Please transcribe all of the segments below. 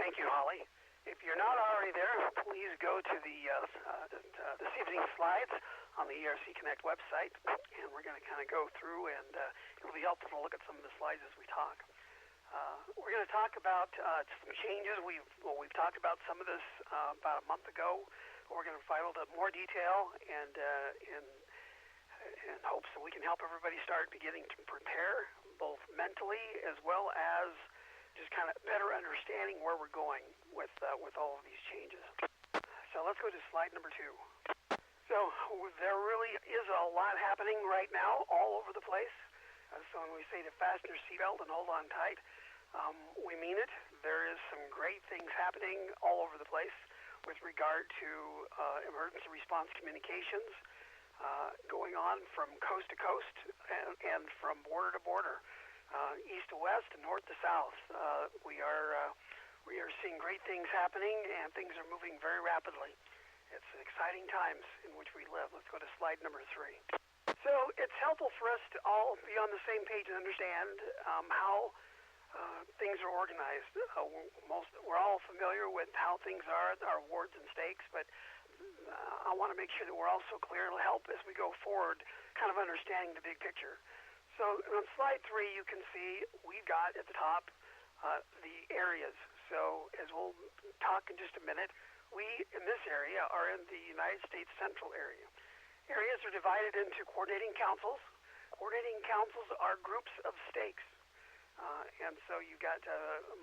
Thank you, Holly. If you're not already there, please go to this evening's slides on the ERC Connect website, and we're going to kind of go through, and it'll be helpful to look at some of the slides as we talk. We're going to talk about some changes. We've talked about some of this about a month ago. We're going to provide a little bit more detail and in hopes that we can help everybody start beginning to prepare, both mentally as well as just kind of better understanding where we're going with all of these changes. So let's go to slide number 2. So there really is a lot happening right now all over the place. So when we say to fasten your seatbelt and hold on tight, we mean it. There is some great things happening all over the place with regard to emergency response communications going on from coast to coast and from border to border. East to west and north to south. We are seeing great things happening, and things are moving very rapidly. It's exciting times in which we live. Let's go to slide number 3. So it's helpful for us to all be on the same page and understand how things are organized. We're all familiar with how things are, our wards and stakes, but I want to make sure that we're also clear. It'll help as we go forward, kind of understanding the big picture. So on slide 3, you can see we've got at the top the areas. So as we'll talk in just a minute, we in this area are in the United States Central area. Areas are divided into coordinating councils. Coordinating councils are groups of stakes. And so you've got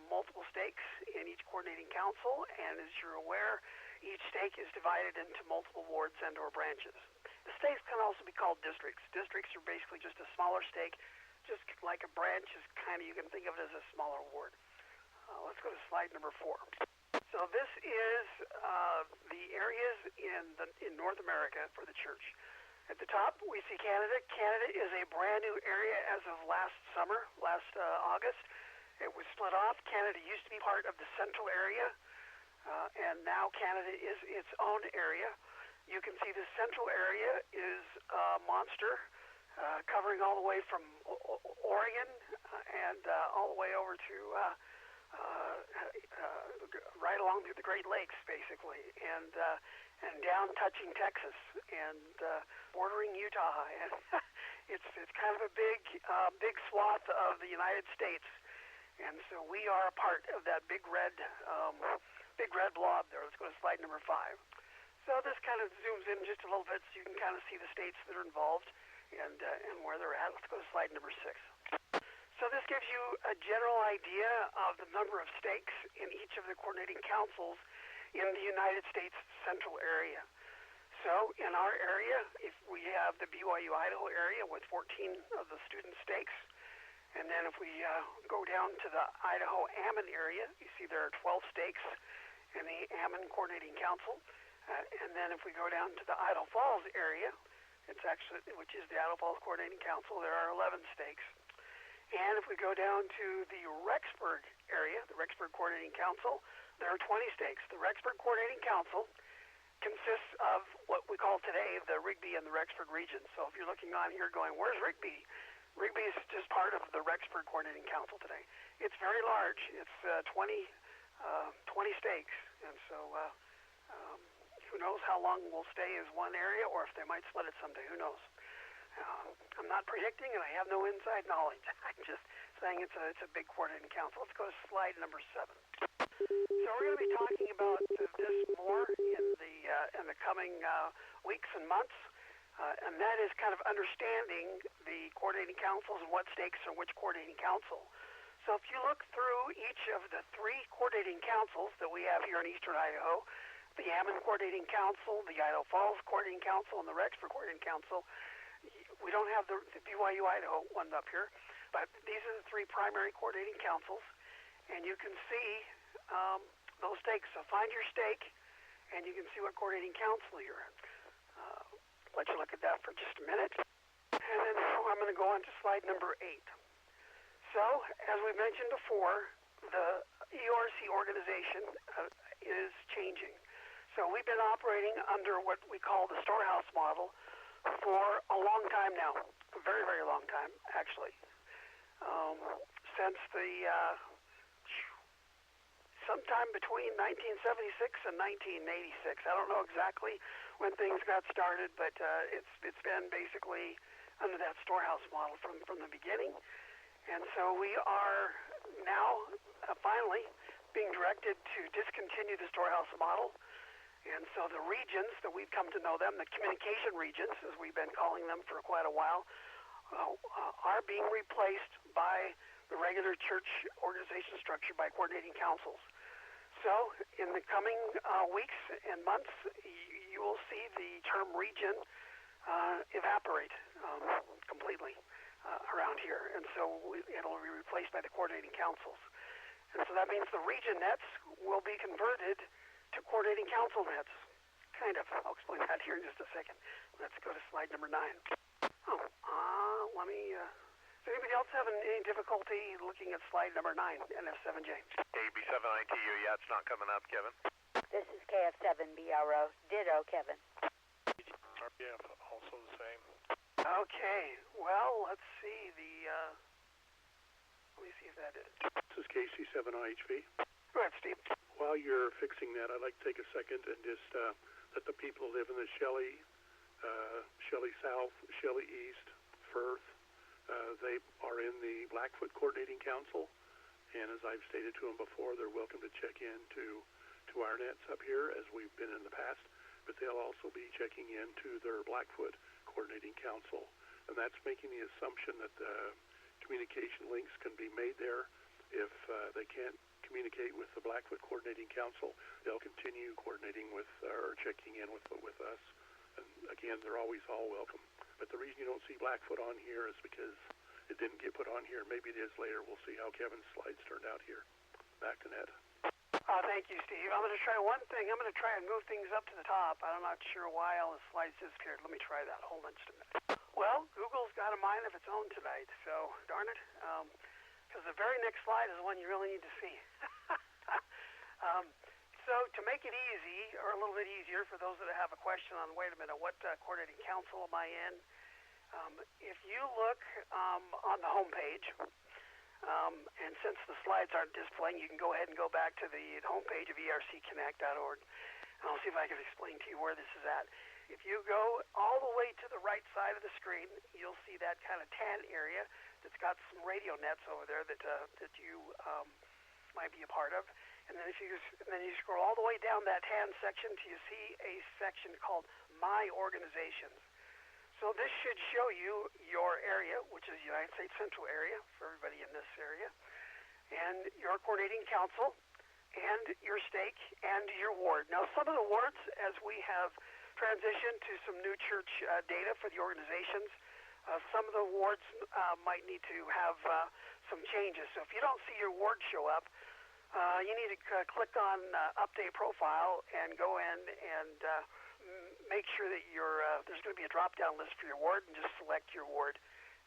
multiple stakes in each coordinating council, and as you're aware, each stake is divided into multiple wards and or branches. The stakes can also be called districts. Districts are basically just a smaller stake, just like a branch is kind of, you can think of it as a smaller ward. Let's go to slide number 4. So this is the areas in North America for the church. At the top, we see Canada. Canada is a brand new area as of last summer, last August. It was split off. Canada used to be part of the central area, and now Canada is its own area. You can see the central area is a monster, covering all the way from Oregon and all the way over to right along through the Great Lakes, basically, and down touching Texas and bordering Utah. And it's kind of a big swath of the United States, and so we are a part of that big red blob there. Let's go to slide number 5. So this kind of zooms in just a little bit so you can kind of see the states that are involved and where they're at. Let's go to slide number 6. So this gives you a general idea of the number of stakes in each of the coordinating councils in the United States Central area. So in our area, if we have the BYU Idaho area with 14 of the student stakes, and then if we go down to the Idaho Ammon area, you see there are 12 stakes in the Ammon Coordinating Council. And then if we go down to the Idaho Falls area, which is the Idaho Falls Coordinating Council, there are 11 stakes. And if we go down to the Rexburg area, the Rexburg Coordinating Council, there are 20 stakes. The Rexburg Coordinating Council consists of what we call today the Rigby and the Rexburg region. So if you're looking on here going, where's Rigby? Rigby is just part of the Rexburg Coordinating Council today. It's very large. It's 20 stakes. And so who knows how long we'll stay as one area, or if they might split it someday. Who knows? I'm not predicting, and I have no inside knowledge. I'm just saying it's a big coordinating council. Let's go to slide number 7. So we're going to be talking about this more in the coming weeks and months, and that is kind of understanding the coordinating councils and what stakes are which coordinating council. So if you look through each of the 3 coordinating councils that we have here in eastern Idaho, the Ammon Coordinating Council, the Idaho Falls Coordinating Council, and the Rexburg Coordinating Council, we don't have the BYU Idaho one up here, but these are the 3 primary coordinating councils, and you can see those stakes. So find your stake, and you can see what coordinating council you're in. Let you look at that for just a minute. And then I'm going to go on to slide number 8. So, as we mentioned before, the ERC organization is changing. So we've been operating under what we call the storehouse model for a long time now, a very, very long time, actually. sometime between 1976 and 1986. I don't know exactly when things got started, but it's been basically under that storehouse model from the beginning. And so we are now finally being directed to discontinue the storehouse model. And so the regions that we've come to know them, the communication regions, as we've been calling them for quite a while, are being replaced by the regular church organization structure by coordinating councils. So in the coming weeks and months, you will see the term region evaporate completely around here. And so it'll be replaced by the coordinating councils. And so that means the region nets will be converted to coordinating council nets. Kind of. I'll explain that here in just a second. Let's go to slide number 9. Let me... does anybody else have any difficulty looking at slide number 9, NF7J? AB7ITU, yeah, it's not coming up, Kevin. This is KF7BRO. Ditto, Kevin. RPF, also the same. Okay. Well, let's see the... let me see if that is. This is KC7IHV. Go ahead, Steve. While you're fixing that, I'd like to take a second and just let the people who live in the Shelley South, Shelley East, Firth, they are in the Blackfoot Coordinating Council, and as I've stated to them before, they're welcome to check in to our nets up here, as we've been in the past, but they'll also be checking into their Blackfoot Coordinating Council, and that's making the assumption that the communication links can be made there. If they can't communicate with the Blackfoot Coordinating Council, they'll continue coordinating with or checking in with us. And again, they're always all welcome. But the reason you don't see Blackfoot on here is because it didn't get put on here. Maybe it is later. We'll see how Kevin's slides turned out here. Back to Ned. Thank you, Steve. I'm going to try one thing. I'm going to try and move things up to the top. I'm not sure why all the slides disappeared. Let me try that. Hold on just a minute. Well, Google's got a mind of its own tonight, so darn it. Because the very next slide is the one you really need to see. So to make it easy, or a little bit easier for those that have a question on, wait a minute, what coordinating council am I in? If you look on the home page, and since the slides aren't displaying, you can go ahead and go back to the homepage of ercconnect.org, and I'll see if I can explain to you where this is at. If you go all the way to the right side of the screen, you'll see that kind of tan area that's got some radio nets over there that you might be a part of. And then you scroll all the way down that tan section till you see a section called My Organizations. So this should show you your area, which is the United States Central area for everybody in this area, and your coordinating council, and your stake, and your ward. Now, some of the wards, as we have transitioned to some new church data for the organizations, some of the wards might need to have some changes. So if you don't see your ward show up, you need to click on Update Profile and go in and make sure that there's going to be a drop-down list for your ward, and just select your ward,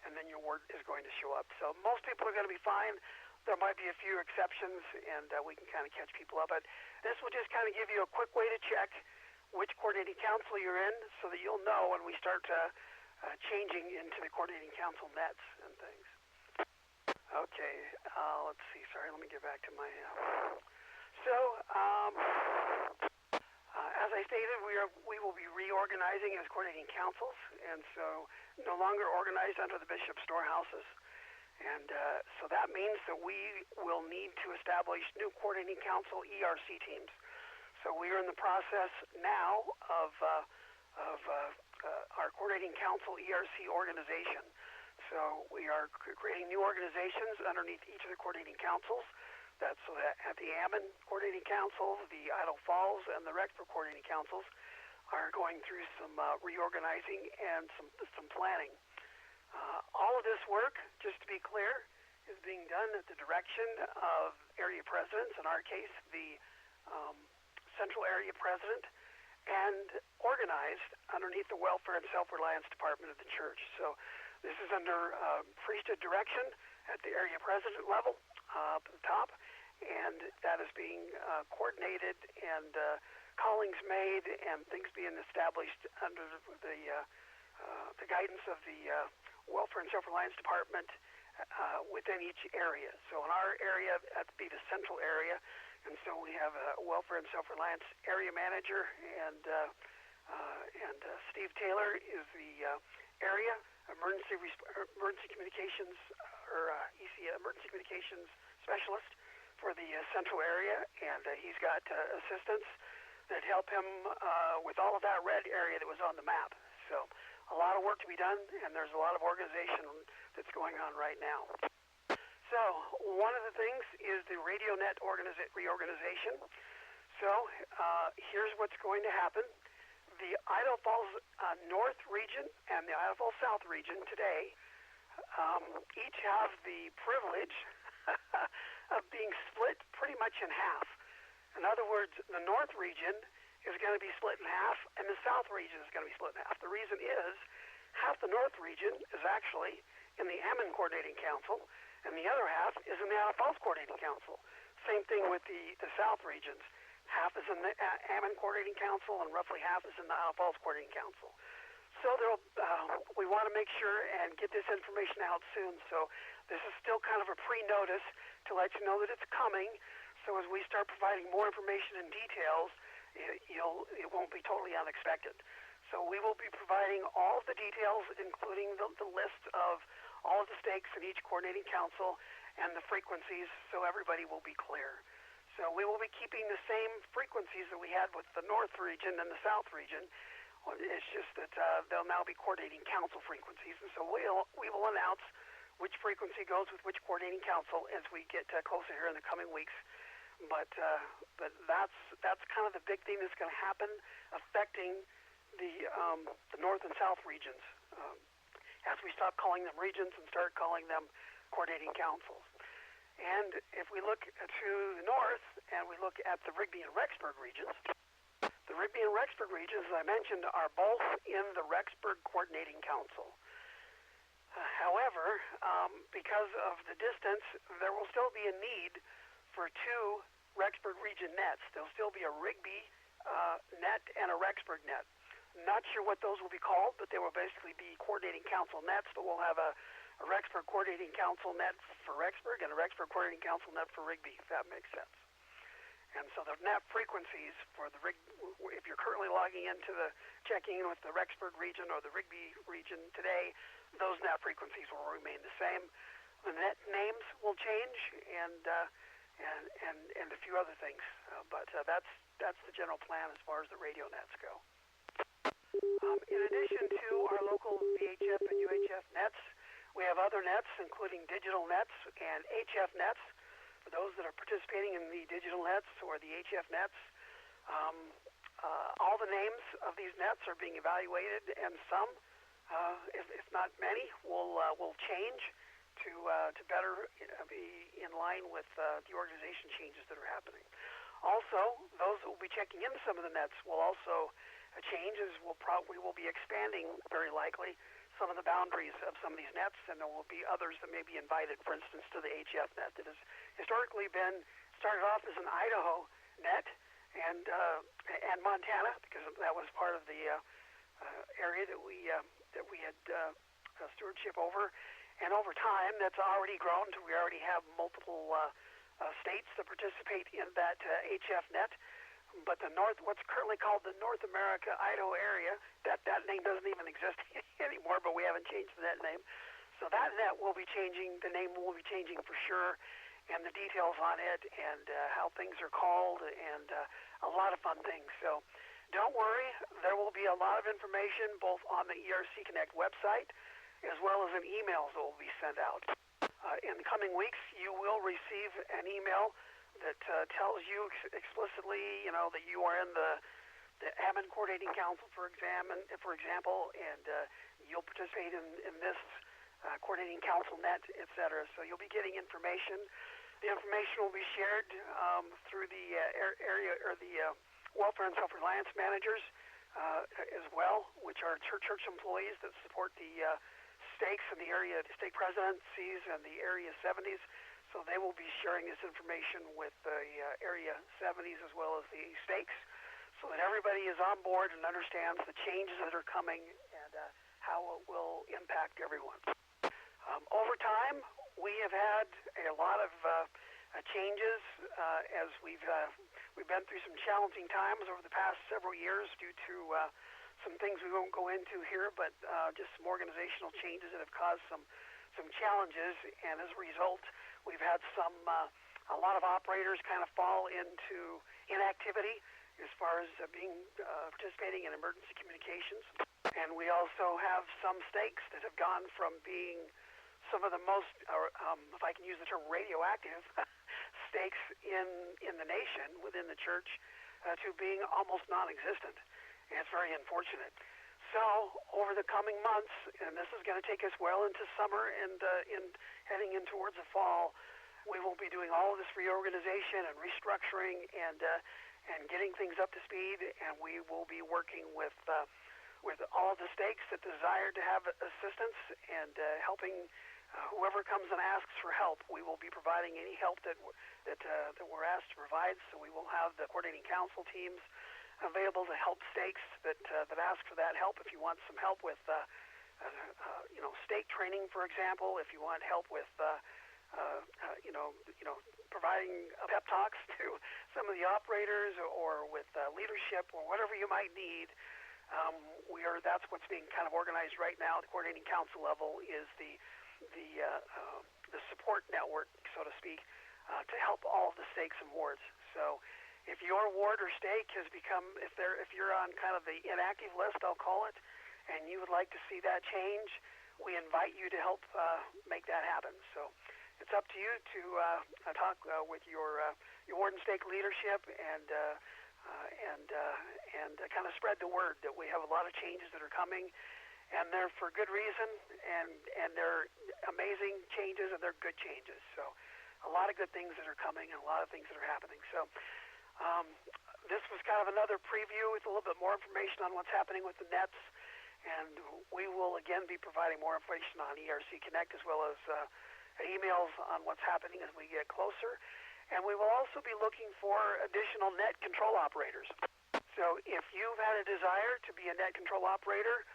and then your ward is going to show up. So most people are going to be fine. There might be a few exceptions, and we can kind of catch people up. But this will just kind of give you a quick way to check which coordinating council you're in, so that you'll know when we start changing into the coordinating council nets and things. Okay, let's see. Sorry, let me get back to my... as I stated, we will be reorganizing as coordinating councils, and so no longer organized under the bishop storehouses. And so that means that we will need to establish new coordinating council ERC teams. So we are in the process now of our coordinating council ERC organization. So we are creating new organizations underneath each of the coordinating councils. That's so that at the Ammon Coordinating Council, the Idaho Falls, and the Rexburg Coordinating Councils are going through some reorganizing and some planning. All of this work, just to be clear, is being done at the direction of area presidents, in our case, the Central Area President, and organized underneath the Welfare and Self-Reliance Department of the church. So this is under priesthood direction at the area president level up at the top, and that is being coordinated and callings made and things being established under the guidance of the Welfare and Self-Reliance Department within each area. So in our area, that'd be the central area, and so we have Welfare and Self-Reliance Area Manager, and Steve Taylor is the Area Emergency Communications Emergency Communications Specialist for the Central Area, and he's got assistants that help him with all of that red area that was on the map. So a lot of work to be done, and there's a lot of organization that's going on right now. So one of the things is the RadioNet reorganization. So here's what's going to happen. The Idaho Falls North region and the Idaho Falls South region today each have the privilege of being split pretty much in half. In other words, the North region is going to be split in half, and the South region is going to be split in half. The reason is half the North region is actually in the Hammond Coordinating Council, and the other half is in the Idaho Falls Coordinating Council. Same thing with the South regions. Half is in the Hammond Coordinating Council, and roughly half is in the Idaho Falls Coordinating Council. So we want to make sure and get this information out soon. So this is still kind of a pre-notice to let you know that it's coming. So as we start providing more information and details, it won't be totally unexpected. So we will be providing all of the details, including the list of all of the stakes in each coordinating council and the frequencies, so everybody will be clear. So we will be keeping the same frequencies that we had with the North region and the South region. It's just that they'll now be coordinating council frequencies, and so we will announce which frequency goes with which coordinating council as we get closer here in the coming weeks. But that's kind of the big thing that's going to happen, affecting the North and South regions as we stop calling them regions and start calling them coordinating councils. And if we look to the north and we look at the Rigby and Rexburg regions, the Rigby and Rexburg regions, as I mentioned, are both in the Rexburg Coordinating Council. However, because of the distance, there will still be a need for two Rexburg region nets. There'll still be a Rigby net and a Rexburg net. Not sure what those will be called, but they will basically be coordinating council nets, but we'll have a Rexburg Coordinating Council net for Rexburg and a Rexburg Coordinating Council net for Rigby, if that makes sense. And so the net frequencies for the if you're currently logging into checking in with the Rexburg region or the Rigby region today, those net frequencies will remain the same. The net names will change and a few other things, but that's the general plan as far as the radio nets go. In addition to our local VHF and UHF nets, we have other nets, including digital nets and HF nets. For those that are participating in the digital nets or the HF nets, all the names of these nets are being evaluated, and some, if not many, will change to better be in line with the organization changes that are happening. Also, those that will be checking into some of the nets will also change, as we will be expanding very likely some of the boundaries of some of these nets, and there will be others that may be invited, for instance, to the HF net that has historically been started off as an Idaho net and Montana, because that was part of the area that we had stewardship over, and over time that's already grown to we already have multiple states that participate in that HF net. But the North, what's currently called the North America Idaho area, that name doesn't even exist anymore, but we haven't changed the net name. So that net will be changing, the name will be changing for sure, and the details on it and how things are called and a lot of fun things. So don't worry, there will be a lot of information both on the ERC Connect website as well as in emails that will be sent out. In the coming weeks, you will receive an email that tells you explicitly, that you are in the Hammond Coordinating Council, for example, and you'll participate in this coordinating council net, etc. So you'll be getting information. The information will be shared through the area or the Welfare and Self-Reliance managers as well, which are church employees that support the stakes and the area stake presidencies and the area 70s. So they will be sharing this information with the Area 70s as well as the stakes so that everybody is on board and understands the changes that are coming and how it will impact everyone. Over time, we have had a lot of changes as we've been through some challenging times over the past several years due to some things we won't go into here, but just some organizational changes that have caused some challenges, and as a result, we've had a lot of operators kind of fall into inactivity as far as participating in emergency communications. And we also have some stakes that have gone from being some of the most, if I can use the term, radioactive stakes in the nation within the church to being almost non-existent. And it's very unfortunate. So over the coming months, and this is going to take us well into summer and heading in towards the fall, we will be doing all of this reorganization and restructuring and getting things up to speed, and we will be working with all of the stakes that desire to have assistance and helping whoever comes and asks for help. We will be providing any help that we're asked to provide. So we will have the coordinating council teams available to help stakes that ask for that help. If you want some help with stake training, for example, if you want help with providing pep talks to some of the operators or with leadership or whatever you might need. That's what's being kind of organized right now. The coordinating council level is the support network, so to speak, to help all of the stakes and wards. So if your ward or stake has become, if you're on kind of the inactive list, I'll call it, and you would like to see that change, we invite you to help make that happen. So it's up to you to talk with your ward and stake leadership and kind of spread the word that we have a lot of changes that are coming, and they're for good reason, and they're amazing changes, and they're good changes. So a lot of good things that are coming and a lot of things that are happening. So this was kind of another preview with a little bit more information on what's happening with the nets, and we will again be providing more information on ERC Connect as well as emails on what's happening as we get closer. And we will also be looking for additional net control operators. So if you've had a desire to be a net control operator,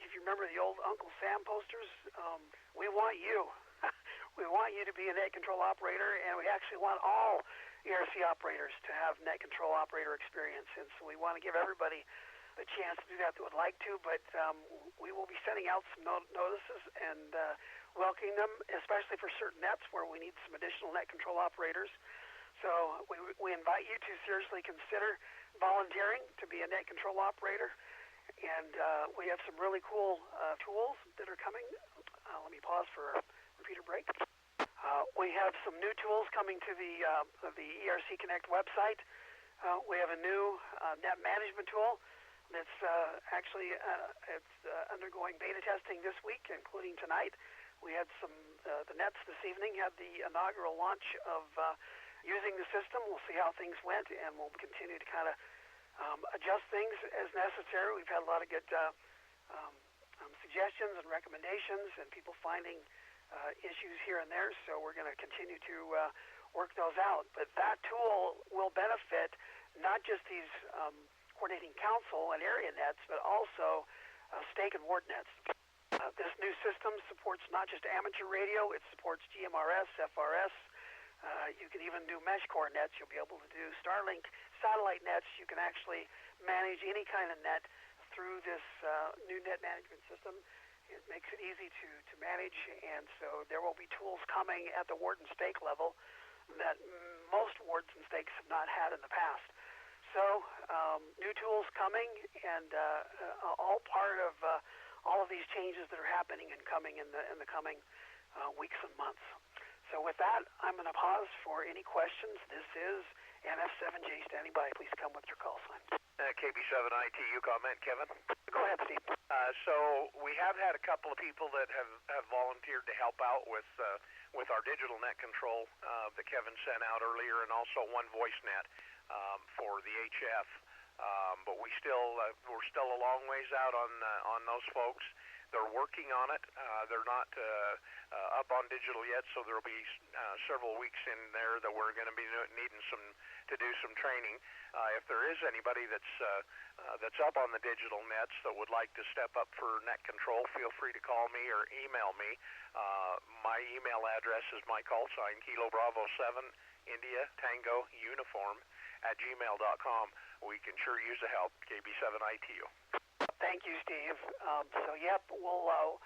if you remember the old Uncle Sam posters, we want you. We want you to be a net control operator, and we actually want all ERC operators to have net control operator experience. And so we want to give everybody the chance to do that would like to, but we will be sending out some notices and welcoming them, especially for certain nets where we need some additional net control operators. So we invite you to seriously consider volunteering to be a net control operator. And we have some really cool tools that are coming. Let me pause for a repeater break. We have some new tools coming to the ERC Connect website. We have a new net management tool that's actually undergoing beta testing this week, including tonight. We had the nets this evening had the inaugural launch of using the system. We'll see how things went, and we'll continue to kind of adjust things as necessary. We've had a lot of good suggestions and recommendations and people finding issues here and there, so we're going to continue to work those out. But that tool will benefit not just these coordinating council and area nets, but also stake and ward nets. This new system supports not just amateur radio, it supports GMRS, FRS. You can even do mesh core nets. You'll be able to do Starlink satellite nets. You can actually manage any kind of net through this new net management system. It makes it easy to manage, and so there will be tools coming at the ward and stake level that most wards and stakes have not had in the past. So new tools coming, and all part of all of these changes that are happening and coming in the coming weeks and months. So with that, I'm going to pause for any questions. This is NF7J standing by. Please come with your call sign. KB7IT, you comment, Kevin? Go ahead, Steve. So we have had a couple of people that have volunteered to help out with our digital net control that Kevin sent out earlier, and also one voice net for the HF. But we're still a long ways out on those folks. They're working on it. They're not up on digital yet, so there'll be several weeks in there that we're going to be needing to do some training. If there is anybody that's up on the digital nets that would like to step up for net control, feel free to call me or email me. My email address is my call sign, Kilo Bravo 7, India, Tango, Uniform, @gmail.com. We can sure use the help. KB7ITU. Thank you, Steve. We'll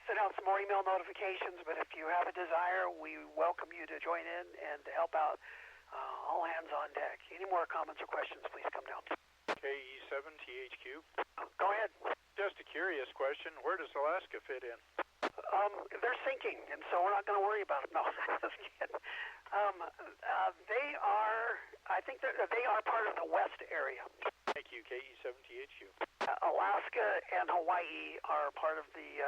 send out some more email notifications, but if you have a desire, we welcome you to join in and to help out. All hands on deck. Any more comments or questions, please come down. KE7THQ. Go ahead. Just a curious question. Where does Alaska fit in? They're sinking, and so we're not going to worry about it. No, just kidding. They are part of the west area. Thank you, KE7THQ. Alaska and Hawaii are part of the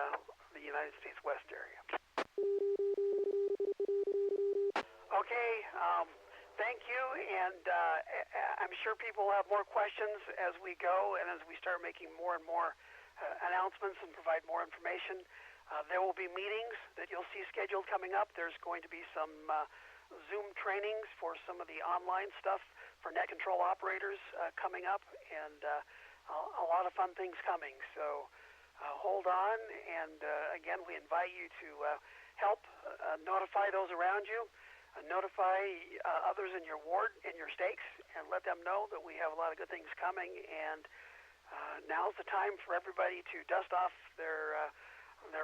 United States West area. Okay, thank you, and I'm sure people will have more questions as we go and as we start making more and more announcements and provide more information. There will be meetings that you'll see scheduled coming up. There's going to be some Zoom trainings for some of the online stuff for net control operators coming up, and a lot of fun things coming. So hold on, and again, we invite you to help notify those around you, notify others in your ward, in your stakes, and let them know that we have a lot of good things coming. And now's the time for everybody to dust off their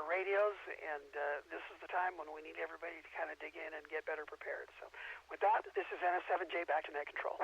radios, and this is the time when we need everybody to kind of dig in and get better prepared. So with that, this is NF7J back to net control.